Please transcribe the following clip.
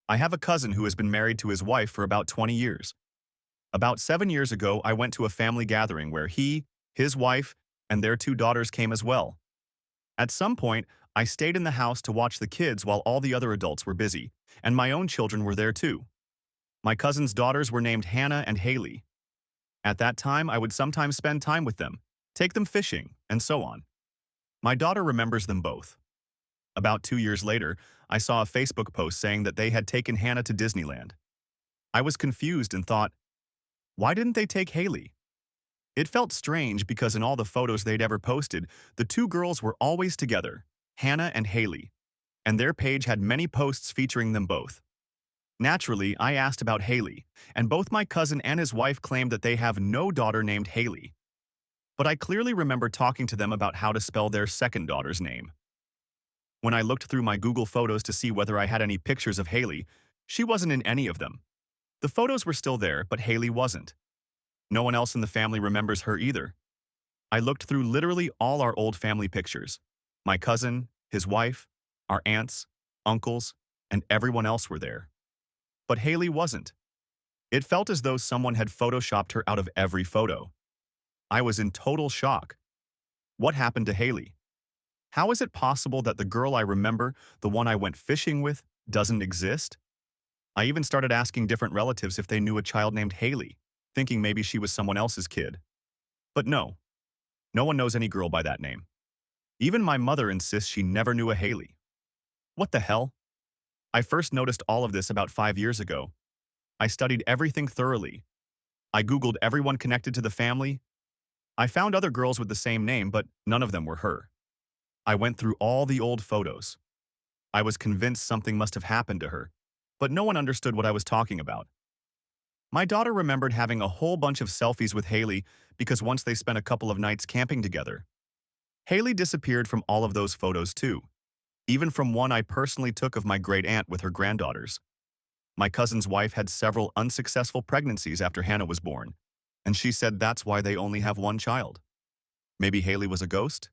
I have a cousin who has been married to his wife for about 20 years. About 7 years ago, I went to a family gathering where he, his wife, and their two daughters came as well. At some point, I stayed in the house to watch the kids while all the other adults were busy, and my own children were there too. My cousin's daughters were named Hannah and Haley. At that time, I would sometimes spend time with them, take them fishing, and so on. My daughter remembers them both. About 2 years later, I saw a Facebook post saying that they had taken Hannah to Disneyland. I was confused and thought, why didn't they take Haley? It felt strange because in all the photos they'd ever posted, the two girls were always together, Hannah and Haley, and their page had many posts featuring them both. Naturally, I asked about Haley, and both my cousin and his wife claimed that they have no daughter named Haley. But I clearly remember talking to them about how to spell their second daughter's name. When I looked through my Google Photos to see whether I had any pictures of Haley, she wasn't in any of them. The photos were still there, but Haley wasn't. No one else in the family remembers her either. I looked through literally all our old family pictures. My cousin, his wife, our aunts, uncles, and everyone else were there. But Haley wasn't. It felt as though someone had photoshopped her out of every photo. I was in total shock. What happened to Haley? How is it possible that the girl I remember, the one I went fishing with, doesn't exist? I even started asking different relatives if they knew a child named Haley, thinking maybe she was someone else's kid. But no, no one knows any girl by that name. Even my mother insists she never knew a Haley. What the hell? I first noticed all of this about 5 years ago. I studied everything thoroughly. I Googled everyone connected to the family. I found other girls with the same name, but none of them were her. I went through all the old photos. I was convinced something must have happened to her, but no one understood what I was talking about. My daughter remembered having a whole bunch of selfies with Haley because once they spent a couple of nights camping together. Haley disappeared from all of those photos too, even from one I personally took of my great aunt with her granddaughters. My cousin's wife had several unsuccessful pregnancies after Hannah was born, and she said that's why they only have one child. Maybe Haley was a ghost?